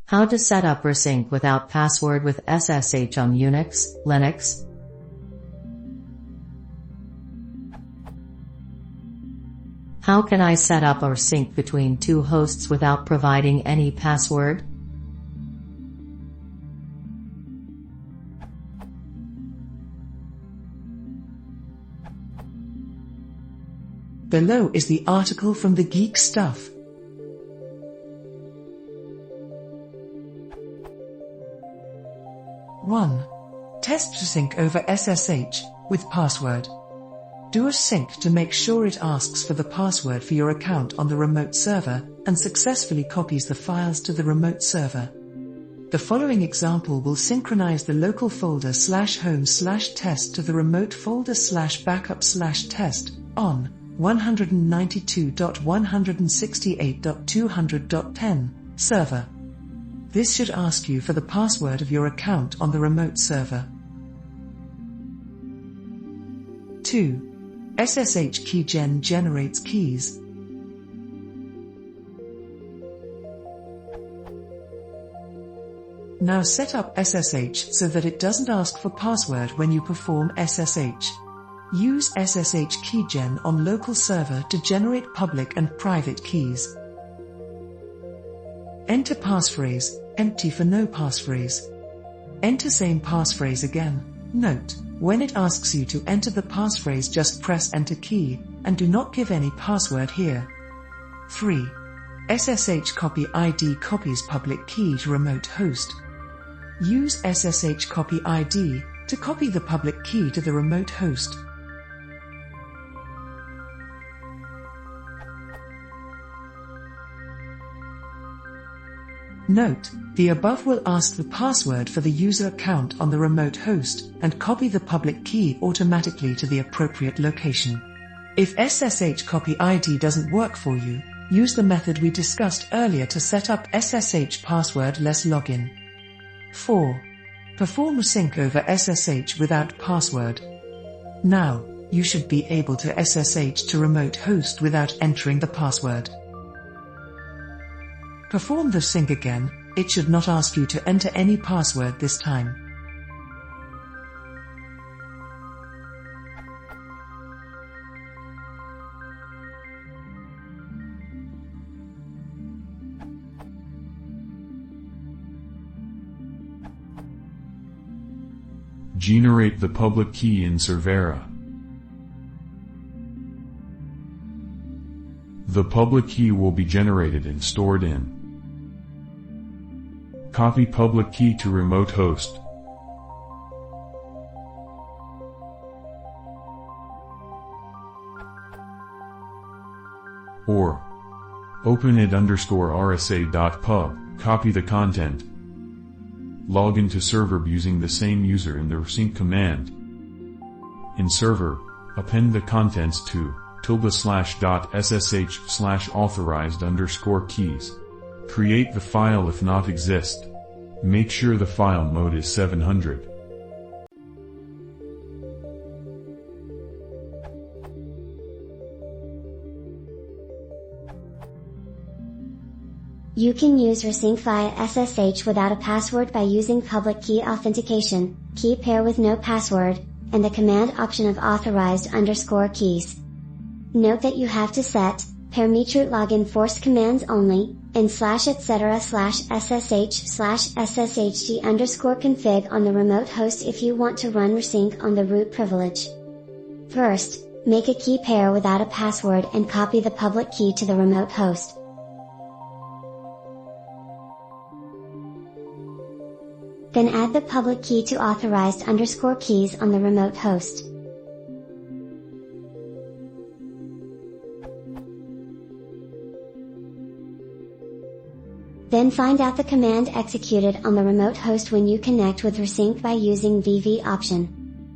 How to set up Rsync without password with SSH on Unix, Linux. How can I set up Rsync between two hosts without providing any password? Below is the article from the Geek Stuff. One. Test Rsync over SSH with password. Do a sync to make sure it asks for the password for your account on the remote server and successfully copies the files to the remote server. The following example will synchronize the local folder /home/test to the remote folder /backup/test on 192.168.200.10 server. This should ask you for the password of your account on the remote server. 2. SSH keygen generates keys. Now set up SSH so that it doesn't ask for password when you perform SSH. Use SSH keygen on local server to generate public and private keys. Enter passphrase, empty for no passphrase. Enter same passphrase again. Note, when it asks you to enter the passphrase, just press enter key, and do not give any password here. 3. SSH copy ID copies public key to remote host. Use SSH copy ID to copy the public key to the remote host. Note, the above will ask the password for the user account on the remote host and copy the public key automatically to the appropriate location. If SSH copy ID doesn't work for you, use the method we discussed earlier to set up SSH passwordless login. 4. Perform Rsync over SSH without password. Now, you should be able to SSH to remote host without entering the password. Perform the sync again, it should not ask you to enter any password this time. Generate the public key in Servera. The public key will be generated and stored in. Copy public key to remote host. Or open it_rsa.pub, copy the content. Log into server using the same user in the rsync command. In server, append the contents to /.ssh/authorized_keys. Create the file if not exist. Make sure the file mode is 700. You can use Rsync via SSH without a password by using public key authentication, key pair with no password, and the command option of authorized_keys. Note that you have to set parameter login force commands only, and /etc/ssh/sshd_config on the remote host if you want to run Rsync on the root privilege. First, make a key pair without a password and copy the public key to the remote host. Then add the public key to authorized_keys on the remote host. Then find out the command executed on the remote host when you connect with Rsync by using VV option.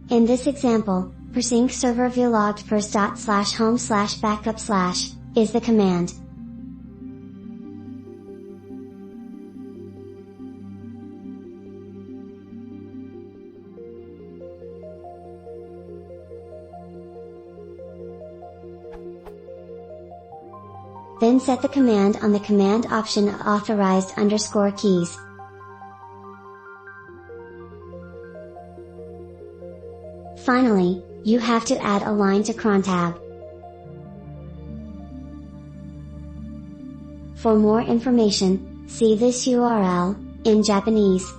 In this example, rsync server vlogged first./home/backup/ is the command. Then set the command on the command option of authorized underscore keys. Finally, you have to add a line to cron tab. For more information, see this URL, in Japanese.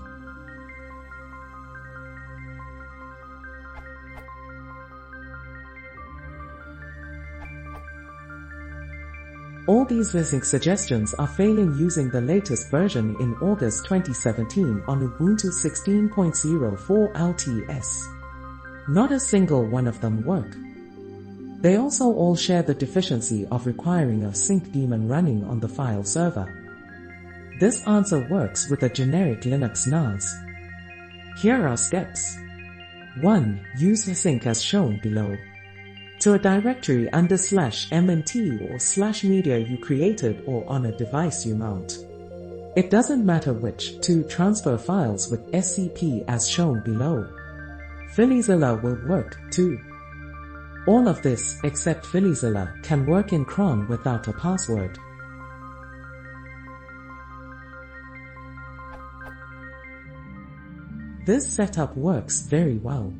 All these Rsync suggestions are failing using the latest version in August 2017 on Ubuntu 16.04 LTS. Not a single one of them work. They also all share the deficiency of requiring a sync daemon running on the file server. This answer works with a generic Linux NAS. Here are steps. 1. Use Rsync as shown below. To a directory under /mnt or /media you created or on a device you mount. It doesn't matter which, to transfer files with SCP as shown below. FileZilla will work, too. All of this, except FileZilla, can work in cron without a password. This setup works very well.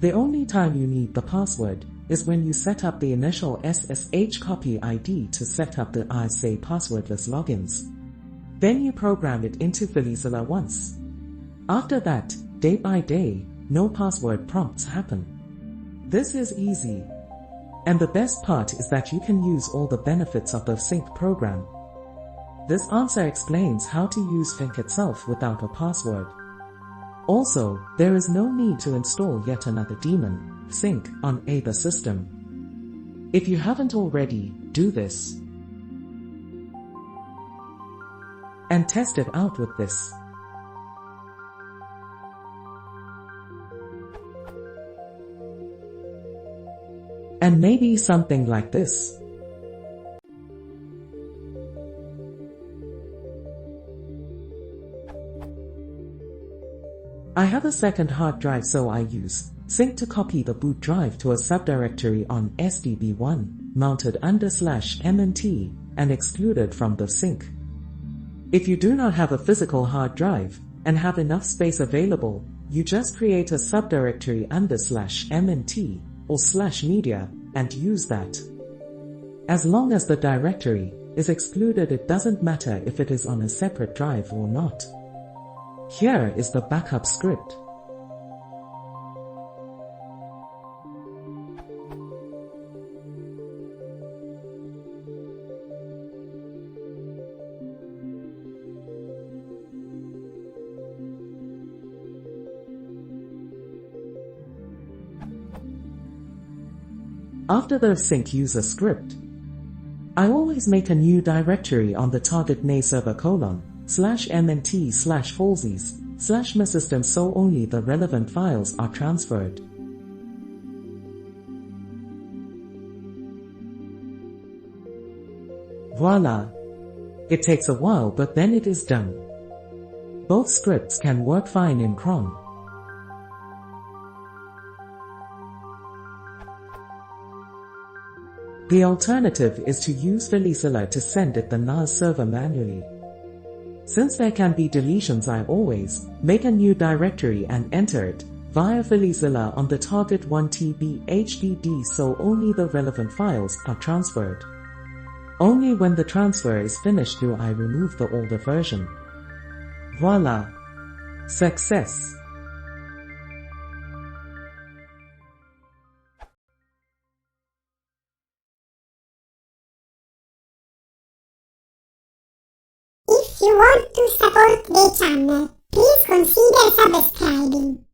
The only time you need the password is when you set up the initial SSH copy ID to set up the RSA passwordless logins. Then you program it into FileZilla once. After that, day by day, no password prompts happen. This is easy. And the best part is that you can use all the benefits of the Rsync program. This answer explains how to use Rsync itself without a password. Also, there is no need to install yet another daemon, Rsync, on either system. If you haven't already, do this. And test it out with this. And maybe something like this. I have a second hard drive, so I use Rsync to copy the boot drive to a subdirectory on SDB1, mounted under /mnt, and excluded from the Rsync. If you do not have a physical hard drive, and have enough space available, you just create a subdirectory under /mnt, or /media, and use that. As long as the directory is excluded, it doesn't matter if it is on a separate drive or not. Here is the backup script. After the Rsync user script, I always make a new directory on the target NA server /mnt/falsies/mysystem so only the relevant files are transferred. Voila! It takes a while, but then it is done. Both scripts can work fine in cron. The alternative is to use FileZilla to send it the NAS server manually. Since there can be deletions, I always make a new directory and enter it via FileZilla on the target 1TB HDD so only the relevant files are transferred. Only when the transfer is finished do I remove the older version. Voila! Success! If you want to support the channel, please consider subscribing.